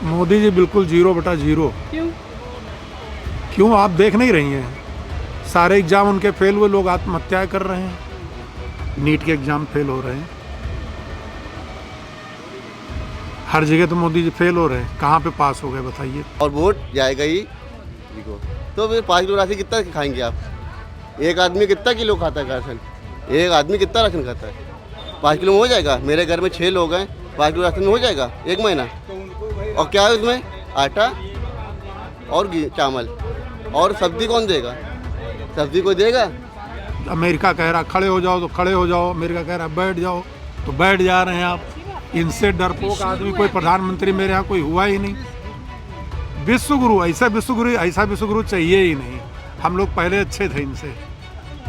मोदी जी बिल्कुल 0/0। क्यों आप देख नहीं रही हैं? सारे एग्ज़ाम उनके फेल हुए, लोग आत्महत्याएं कर रहे हैं। नीट के एग्ज़ाम फेल हो रहे हैं, हर जगह तो मोदी जी फेल हो रहे हैं, कहाँ पे पास हो गए बताइए? और वोट जाएगा ही देखो, तो फिर 5 किलो राशन कितना खाएंगे आप? एक आदमी कितना किलो खाता है राशन? एक आदमी कितना राशन खाता है? 5 किलो में हो जाएगा? मेरे घर में 6 लोग हैं, 5 किलो राशन में हो जाएगा एक महीना? और क्या है उसमें? आटा और चावल, और सब्जी कौन देगा? सब्जी कोई देगा? अमेरिका कह रहा खड़े हो जाओ तो खड़े हो जाओ, अमेरिका कह रहा बैठ जाओ तो बैठ जा रहे हैं आप। इनसे डरपोक आदमी कोई प्रधानमंत्री मेरे यहाँ कोई हुआ ही नहीं। विश्वगुरु, ऐसा विश्वगुरु चाहिए ही नहीं। हम लोग पहले अच्छे थे इनसे,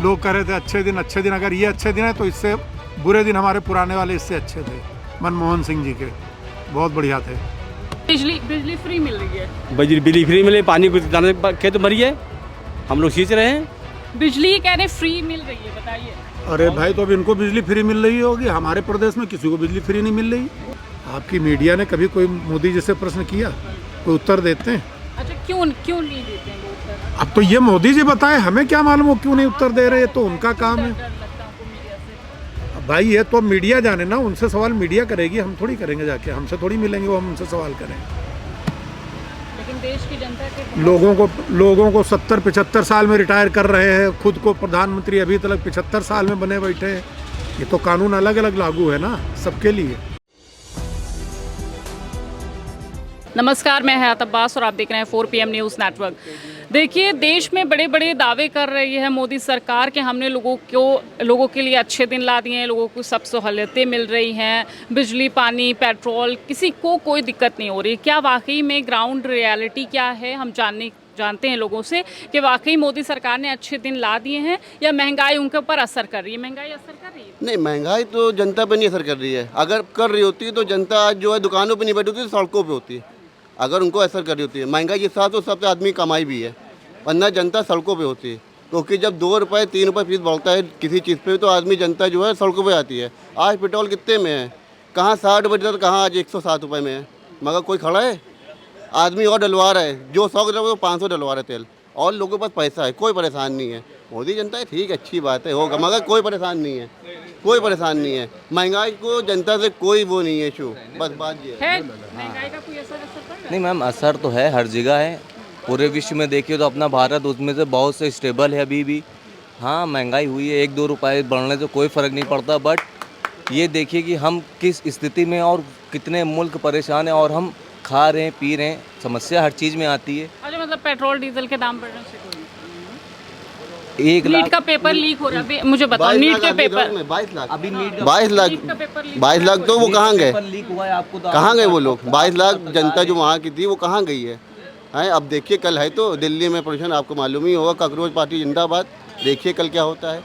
लोग कह रहे थे अच्छे दिन। अगर ये अच्छे दिन है तो इससे बुरे दिन हमारे पुराने वाले इससे अच्छे थे। मनमोहन सिंह जी के बहुत बढ़िया थे। बिजली फ्री मिल रही है, बिजली फ्री मिले, पानी खेत मरी है, हम लोग सींच रहे हैं। बिजली कह रहे फ्री मिल रही है, बताइए। अरे भाई, तो अब इनको बिजली फ्री मिल रही होगी, हमारे प्रदेश में किसी को बिजली फ्री नहीं मिल रही। आपकी मीडिया ने कभी कोई मोदी जी से प्रश्न किया? कोई उत्तर देते हैं? अच्छा, क्यों नहीं देते हैं वो उत्तर? अब तो ये मोदी जी बताए, हमें क्या मालूम हो क्यों नहीं उत्तर दे रहे? तो उनका काम है। डर लगता है उनको मीडिया से। भाई ये तो मीडिया जाने ना, उनसे सवाल मीडिया करेगी, हम थोड़ी करेंगे जाके, हमसे थोड़ी मिलेंगे वो हम उनसे सवाल करेंगे। लेकिन देश की जनता के लोगों को 70-75 साल में रिटायर कर रहे हैं, खुद को प्रधानमंत्री अभी तक 75 साल में बने बैठे हैं। ये तो कानून अलग अलग लागू है ना सबके लिए। नमस्कार, मैं हयात अब्बास और आप देख रहे हैं 4 PM न्यूज़ नेटवर्क। देखिए, देश में बड़े बड़े दावे कर रही है मोदी सरकार कि हमने लोगों के लिए अच्छे दिन ला दिए हैं, लोगों को सब सहूलियतें मिल रही हैं, बिजली, पानी, पेट्रोल, किसी को कोई दिक्कत नहीं हो रही। क्या वाकई में ग्राउंड रियलिटी क्या है? हम जानते हैं लोगों से कि वाकई मोदी सरकार ने अच्छे दिन ला दिए हैं या महंगाई उनके ऊपर असर कर रही है? महंगाई असर कर रही है? नहीं, महंगाई तो जनता पर नहीं असर कर रही है। अगर कर रही होती तो जनता आज जो है दुकानों पर नहीं बैठी होती, सड़कों पर होती है। अगर उनको असर कर रही होती है महंगाई के साथ, तो सबसे आदमी कमाई भी है, वरना जनता सड़कों पे होती है। क्योंकि जब 2 रुपये 3 रुपये फीस बढ़ता है किसी चीज़ पे, तो आदमी जनता जो है सड़कों पे आती है। आज पेट्रोल कितने में है? कहाँ 60 रुपये लीटर, कहाँ आज 107 रुपये में है, मगर कोई खड़ा है? आदमी और डलवा रहा है, जो 100 डलवा वो 500 डलवा रहे तेल, और लोगों के पास पैसा है, कोई परेशान नहीं है। मोदी जनता है, ठीक है, अच्छी बात है, होगा, मगर कोई परेशान नहीं है, कोई परेशान नहीं है। महंगाई को जनता से कोई वो नहीं है इशू, बस बात ये है। महंगाई का कोई असर पड़ रहा है? नहीं मैम, असर तो है, हर जगह है। पूरे विश्व में देखिए तो अपना भारत उसमें से बहुत से स्टेबल है अभी भी। हाँ, महंगाई हुई है, 1-2 रुपए बढ़ने से कोई फ़र्क नहीं पड़ता, बट ये देखिए कि हम किस स्थिति में और कितने मुल्क परेशान हैं, और हम खा रहे हैं, पी रहे हैं, समस्या हर चीज़ में आती है। अच्छा, मतलब पेट्रोल डीजल के दाम बढ़ने से 1 लाख नीट का पेपर लीक हो रहा है, मुझे बताओ। नीट के पेपर 22 लाख, अभी नीट 22 लाख, 22 लाख तो वो कहाँ गए? लीक हुआ है, आपको तो कहाँ गए वो लोग? 22 लाख जनता जो वहाँ की थी वो कहाँ गई है? हैं, अब देखिए, कल है तो दिल्ली में प्रदर्शन, आपको मालूम ही होगा, कांग्रेस पार्टी जिंदाबाद। देखिए कल क्या होता है,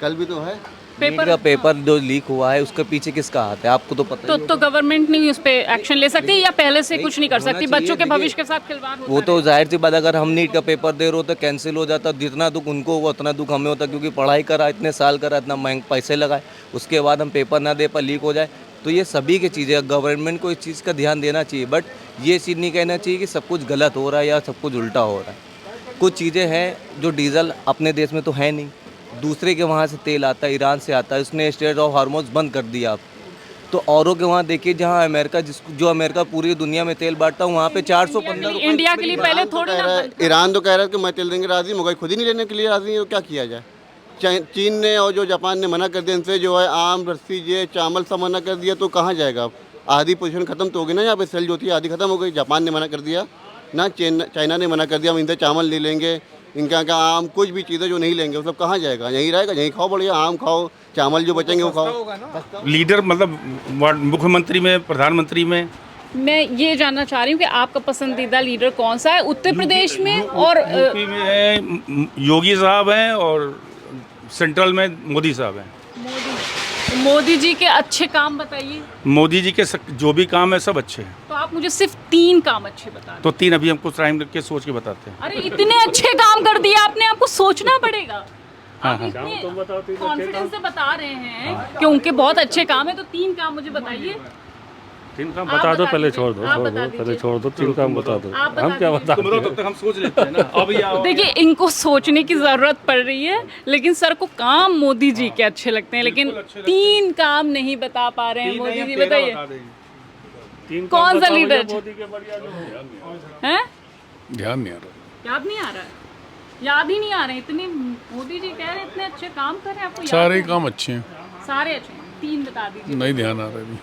कल भी तो है। नीट का पेपर जो लीक हुआ है उसके पीछे किसका हाथ है, आपको तो पता ही तो गवर्नमेंट नहीं उस पर एक्शन ले सकती या पहले से कुछ नहीं कर सकती? बच्चों के भविष्य के साथ खिलवाड़ होता वो तो जाहिर सी बात, अगर हम नीट का पेपर दे रहे हो तो कैंसिल हो जाता, जितना दुख उनको हुआ उतना दुख हमें होता, क्योंकि पढ़ाई करा, इतने साल करा, इतना महंगे पैसे लगाए, उसके बाद हम पेपर ना दे पर लीक हो जाए, तो ये सभी की चीज़ें, गवर्नमेंट को इस चीज़ का ध्यान देना चाहिए। बट ये चीज़ नहीं कहना चाहिए कि सब कुछ गलत हो रहा है या सब कुछ उल्टा हो रहा है। कुछ चीज़ें हैं जो डीजल अपने देश में तो है नहीं, दूसरे के वहाँ से तेल आता है, ईरान से आता है, उसने स्ट्रेट ऑफ हार्मोज बंद कर दिया। आप तो औरों के वहाँ देखिए, जहाँ अमेरिका जो अमेरिका पूरी दुनिया में तेल बांटता है, वहाँ पे 415 रुपये। इंडिया के लिए पहले थोड़ी ना। ईरान तो कह रहा है कि मैं तेल देंगे राजी, मगर खुद ही नहीं लेने के लिए राजी है, तो क्या किया जाए? चीन ने और जो जापान ने मना कर दिया, इनसे जो है आम, रस्सी, ये चावल सब मना कर दिया, तो कहाँ जाएगा? अब आधी पोजीशन खत्म तो होगी ना, यहाँ पे सेल जो थी आधी खत्म हो गई। जापान ने मना कर दिया ना, चाइना ने मना कर दिया, हम इनसे चावल नहीं लेंगे, इनका क्या आम, कुछ भी चीज़ें जो नहीं लेंगे वो सब कहाँ जाएगा? यहीं रहेगा, यहीं खाओ, बढ़िया आम खाओ, चावल जो बचेंगे वो खाओ। लीडर मतलब मुख्यमंत्री में, प्रधानमंत्री में, मैं ये जानना चाह रही हूँ कि आपका पसंदीदा लीडर कौन सा है उत्तर प्रदेश में? और यूपी में योगी साहब हैं और सेंट्रल में मोदी साहब हैं। मोदी जी के अच्छे काम बताइए। मोदी जी के जो भी काम है सब अच्छे हैं। तो आप मुझे सिर्फ 3 काम अच्छे बता दो। तो 3 अभी हमको टाइम करके सोच के बताते हैं। अरे इतने अच्छे काम कर दिए आपने, आपको सोचना पड़ेगा। हाँ, आप हाँ। इतने कॉन्फिडेंस से बता रहे हैं कि उनके बहुत अच्छे काम है, तो 3 काम मुझे बताइए। तीन काम आप बता दो, पहले दीजिए, छोड़ दो, आप छोड़ बता दो, पहले दीजिए। छोड़ दो, तीन काम बता दो। आप बता हम क्या दीजिए। बता तुम रहो तब तक हम सोच लेते हैं ना। अभी आओ। देखिए इनको सोचने की जरूरत पड़ रही है, लेकिन सर को काम मोदी जी के अच्छे लगते हैं, लेकिन तीन काम नहीं बता पा रहे हैं मोदी जी। बताइए तीन कौन काम सा बताओ लीडर? भैया मोदी के बढ़िया जो हैं? ध्यान नहीं आ रहा। याद नहीं आ रहा है, याद ही नहीं आ रहे हैं। इतने मोदी जी कह रहे हैं इतने अच्छे काम कर रहे हैं, आपको याद सारे ही नहीं? काम अच्छे हैं, सारे अच्छे हैं, तीन बता दीजिए। नहीं ध्यान आ रहा अभी।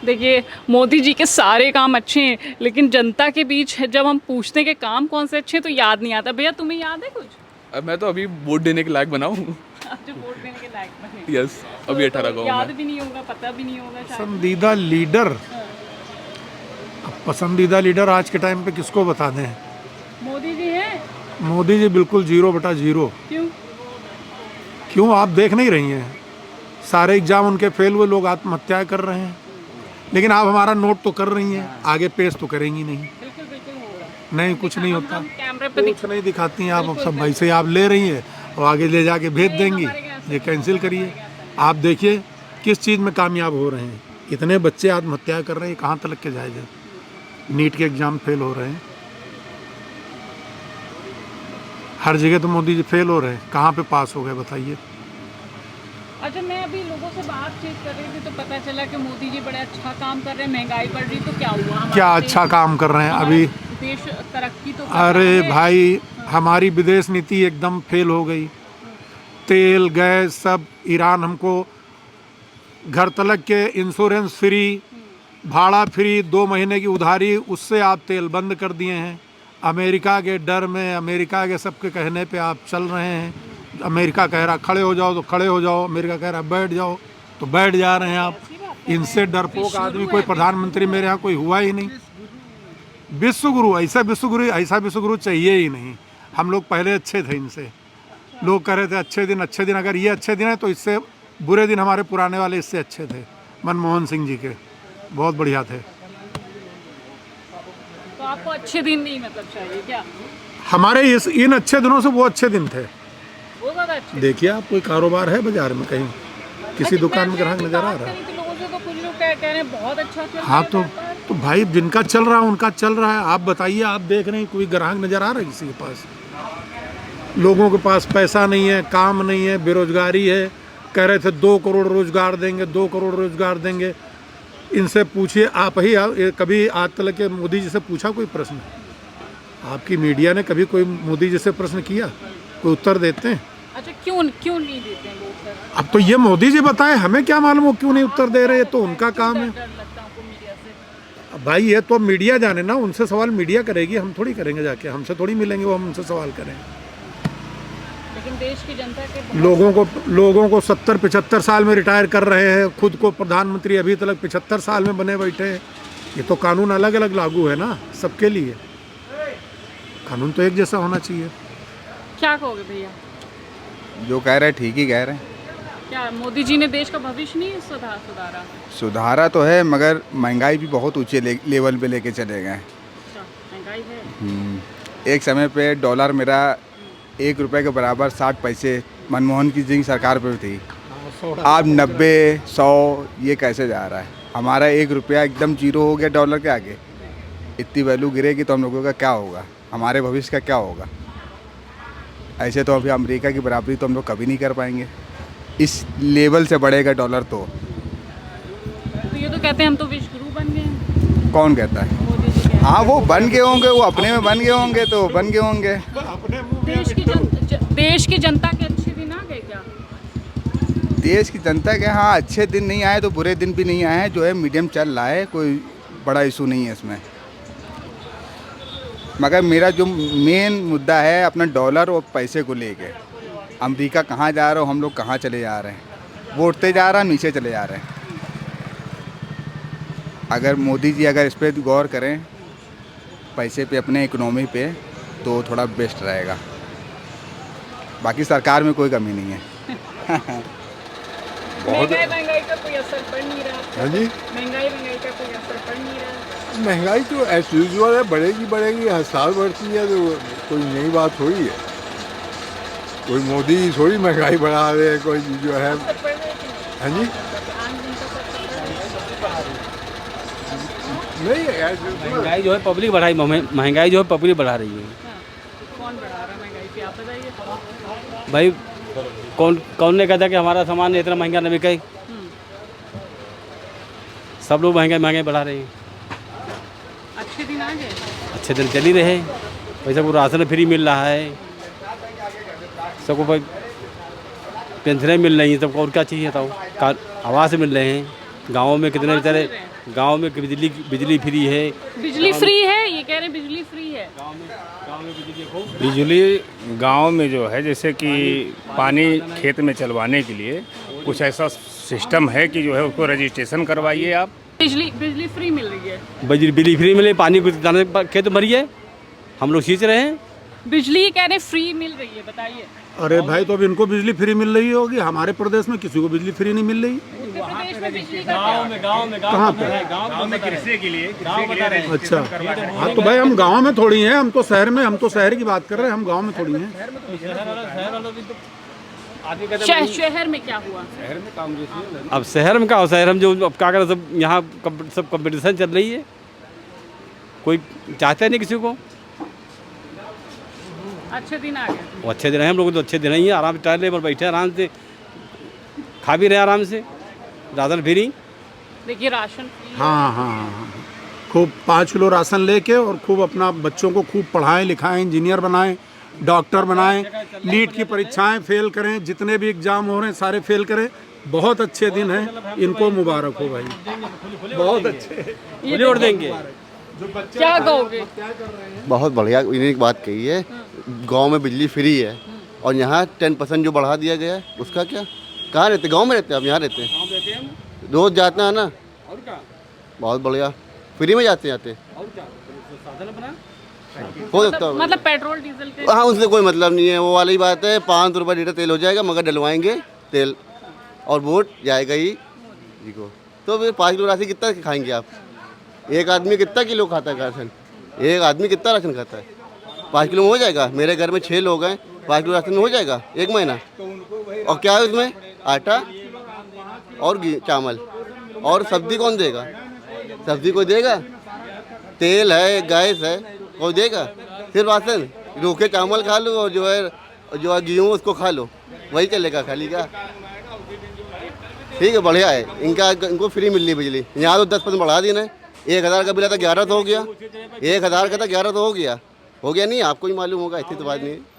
देखिए मोदी जी के सारे काम अच्छे हैं, लेकिन जनता के बीच जब हम पूछते हैं कि काम कौन से अच्छे हैं तो याद नहीं आता। भैया तुम्हें याद है कुछ? अब मैं तो अभी वोट देने के लायक बनाऊँ। जो वोट देने के लायक बने। यस, अभी 18 का हूँ याद मैं। भी नहीं होगा, पता भी नहीं होगा शायद। पसंदीदा लीडर, अब पसंदीदा लीडर आज के टाइम पे किसको बता दें? मोदी जी हैं। मोदी जी बिल्कुल 0/0। क्यों? क्यों, आप देख नहीं रही हैं? सारे एग्जाम उनके फेल हुए, लोग आत्महत्या कर रहे हैं, लेकिन आप हमारा नोट तो कर रही हैं, आगे पेश तो करेंगी नहीं। बिल्कुल बिल्कुल हो रहा है। नहीं, कुछ नहीं होता, हम कैमरे पे कुछ नहीं दिखाती हैं आप। सब भाई से आप ले रही हैं और आगे ले जाके भेज देंगी, ये कैंसिल करिए। आप देखिए किस चीज़ में कामयाब हो रहे हैं। इतने बच्चे आत्महत्या कर रहे हैं, कहाँ तक के जाएगा? नीट के एग्ज़ाम फेल हो रहे हैं, हर जगह तो मोदी जी फेल हो रहे हैं, कहाँ पे पास हो गए बताइए? अच्छा, मैं अभी लोगों से बातचीत कर रही थी तो पता चला कि मोदी जी बड़ा अच्छा काम कर रहे हैं, महंगाई बढ़ रही, तो क्या हुआ? हमारा क्या देश- अच्छा काम कर रहे हैं हमारा अभी? देश तरक्की तो कर रहा अरे है। भाई, हमारी विदेश नीति एकदम फेल हो गई। तेल गैस सब, ईरान हमको घर तलक के इंश्योरेंस फ्री, भाड़ा फ्री, 2 महीने की उधारी, उससे आप तेल बंद कर दिए हैं। अमेरिका के डर में, अमेरिका के सबके कहने पे आप चल रहे हैं। अमेरिका कह रहा खड़े हो जाओ तो खड़े हो जाओ, अमेरिका कह रहा बैठ जाओ तो बैठ जा रहे हैं आप। इनसे डरपोक आदमी कोई प्रधानमंत्री मेरे यहाँ कोई हुआ ही नहीं। विश्वगुरु, ऐसा विश्वगुरु चाहिए ही नहीं। हम लोग पहले अच्छे थे इनसे, लोग कह रहे थे अच्छे दिन, अगर ये अच्छे दिन है तो इससे बुरे दिन हमारे पुराने वाले इससे अच्छे थे। मनमोहन सिंह जी के बहुत बढ़िया थे। तो आपको अच्छे दिन नहीं मतलब चाहिए क्या? हमारे इन अच्छे दिनों से वो अच्छे दिन थे। वो ज़्यादा अच्छे। देखिए आप, कोई कारोबार है बाजार में कहीं, किसी दुकान में ग्राहक नजर आ रहा है? है? लोगों से तो कुछ लोग कह रहे हैं बहुत अच्छा चल रहा हाँ है तो व्यापार। तो भाई जिनका चल रहा है उनका चल रहा है। आप बताइए, आप देख रहे हैं कोई ग्राहक नजर आ रहा है किसी के पास? लोगों के पास पैसा नहीं है, काम नहीं है, बेरोजगारी है। कह रहे थे 2 करोड़ रोजगार देंगे, 2 करोड़ रोजगार देंगे। इनसे पूछिए आप ही, कभी आज तक के मोदी जी से पूछा कोई प्रश्न? आपकी मीडिया ने कभी कोई मोदी जी से प्रश्न किया? कोई उत्तर देते हैं? अच्छा, क्यों नहीं देते हैं लोग सर? अब तो ये मोदी जी बताए, हमें क्या मालूम वो क्यों नहीं उत्तर दे रहे? ये तो उनका काम है। डर लगता है आपको मीडिया से? अब भाई ये तो मीडिया जाने ना, उनसे सवाल मीडिया करेगी, हम थोड़ी करेंगे जाके, हमसे थोड़ी मिलेंगे वो, हम उनसे सवाल करेंगे। लेकिन देश की जनता के लोगों को 70-75 साल में रिटायर कर रहे हैं, खुद को प्रधानमंत्री अभी तक 75 साल में बने बैठे हैं। ये तो कानून अलग अलग लागू है ना सबके लिए, कानून तो एक जैसा होना चाहिए। क्या कहोगे भैया? जो कह रहे हैं ठीक ही कह रहे हैं। क्या मोदी जी ने देश का भविष्य नहीं सुधारा? सुधारा तो है, मगर महंगाई भी बहुत ऊंचे लेवल पे लेके चले गए। अच्छा, महंगाई है। एक समय पे डॉलर मेरा 1 रुपये के बराबर 60 पैसे मनमोहन की सिंह सरकार पे थी। अब 90-100 ये कैसे जा रहा है? हमारा 1 रुपया एकदम 0 हो गया डॉलर के आगे। इतनी वैल्यू गिरेगी तो हम लोगों का क्या होगा, हमारे भविष्य का क्या होगा? ऐसे तो अभी अमेरिका की बराबरी तो हम लोग कभी नहीं कर पाएंगे। इस लेवल से बढ़ेगा डॉलर तो ये तो कहते हैं हम तो विश्व गुरु बन गए हैं। कौन कहता है? मोदी जी कहते हैं। हाँ, वो बन गए होंगे, वो अपने में बन गए होंगे तो बन गए होंगे। देश की जनता के अच्छे दिन आ गए क्या? देश की जनता के हाँ अच्छे दिन नहीं आए तो बुरे दिन भी नहीं आए हैं, जो है मीडियम चल रहा है, कोई बड़ा इशू नहीं है इसमें। मगर मेरा जो मेन मुद्दा है अपना डॉलर और पैसे को लेके, अमेरिका कहाँ जा रहा हो, हम लोग कहाँ चले जा रहे हैं, वो उठते जा रहा है, नीचे चले जा रहे हैं। अगर मोदी जी अगर इस पर गौर करें, पैसे पे, अपने इकोनॉमी पे, तो थोड़ा बेस्ट रहेगा। बाकी सरकार में कोई कमी नहीं है। महंगाई का कोई असर पड़ नहीं रहा? हाँ जी, महंगाई का कोई असर पड़ नहीं रहा? महंगाई तो एज यूजुअल है, बढ़ेगी, हर साल बढ़ती है, तो कोई नई बात थोड़ी है। कोई मोदी थोड़ी महंगाई बढ़ा रहे, कोई जो है। असर पड़ रहा है कि नहीं? हाँ जी, आम जनता पर असर पड़ रहा है? नहीं है यार, महंगाई जो है पब्लिक बढ़ाई, महंगाई जो है पब्लिक बढ़ा रही है। कौन बढ़ा रहा है महंगाई पे, आप बताइए। भाई कौन ने कहता कि हमारा सामान इतना महंगा न बिके? सब लोग महंगाई बढ़ा रहे हैं। अच्छे दिन आ गए, अच्छे दिन चल ही रहे, वैसे वो राशन फ्री मिल रहा है सबको, भाई पेंशनें मिल रही हैं सबको, और क्या चाहिए बताओ? आवास मिल रहे हैं, गाँव में कितने बेचारे, गांव में बिजली फ्री है। बिजली फ्री है, ये कह रहे हैं बिजली फ्री है। बिजली गांव में जो है, जैसे कि पानी खेत में चलवाने के लिए कुछ ऐसा सिस्टम है कि जो है उसको रजिस्ट्रेशन करवाइए आप। बिजली फ्री मिल रही है। बिजली फ्री मिले, पानी को जाने खेत भरिए, हम लोग सींच रहे हैं। बिजली कह रहे फ्री मिल रही है, बताइए। अरे भाई, तो अब इनको बिजली फ्री मिल रही होगी, हमारे प्रदेश में किसी को बिजली फ्री नहीं मिल रही। उत्तर प्रदेश में बिजली का क्या? कहाँ पे? गांव में कृषि के लिए अच्छा, हाँ तो भाई हम गांव में थोड़ी हैं, हम तो शहर में, हम तो शहर की बात कर रहे हैं, हम गांव में थोड़ी हैं। शहर में क्या हुआ? अब शहर में क्या हो, शहर में जो अब क्या करें, सब यहाँ सब कंपटीशन चल रही है, कोई चाहता नहीं किसी को। अच्छे दिन आ गए, वो अच्छे दिन हैं, हम लोग तो अच्छे दिन ही हैं, आराम से टहले पर बैठे, आराम से खा भी रहे, आराम से राशन फ्री। देखिए राशन, हाँ, खूब 5 किलो राशन लेके और खूब अपना बच्चों को खूब पढ़ाएं लिखाएं, इंजीनियर बनाएं, डॉक्टर बनाएं, नीट की परीक्षाएं फेल करें, जितने भी एग्जाम हो रहे हैं सारे फेल करें। बहुत अच्छे दिन हैं, इनको मुबारक हो भाई, बहुत अच्छे। ये वोट देंगे। क्या कहोगे? बहुत बढ़िया इन्होंने एक बात कही है, गांव में बिजली फ्री है और यहाँ 10% जो बढ़ा दिया गया है, उसका क्या? कहाँ रहते? गांव में रहते हैं आप? यहाँ रहते हैं, रोज जाते हैं ना? बहुत बढ़िया, फ्री में जाते हो सकता है। मतलब पेट्रोल डीजल के, हाँ, उससे कोई मतलब नहीं है, वो वाली बात है। 5 रुपये लीटर तेल हो जाएगा, मगर डलवाएंगे तेल और वोट जाएगा ही जी को। तो फिर 5 किलो राशन कितना खाएंगे आप? एक आदमी कितना किलो खाता है राशन? एक आदमी कितना राशन खाता है? 5 किलो में हो जाएगा? मेरे घर में 6 लोग हैं, 5 किलो राशन में हो जाएगा 1 महीना। और क्या है उसमें? आटा और चावल, और सब्जी कौन देगा? सब्जी कोई देगा? तेल है, गैस है, कोई देगा? सिर्फ राशन, रूखे चावल खा लो और जो है गेहूँ उसको खा लो, वही चलेगा खाली का। ठीक है, बढ़िया है, इनको फ्री मिल रही बिजली। यहाँ तो 10% बढ़ा दी ना, 1000 का बिल था 1100 हो गया, 1000 का था 1100 हो गया नहीं? आपको ही मालूम होगा, इतनी तो बात नहीं है।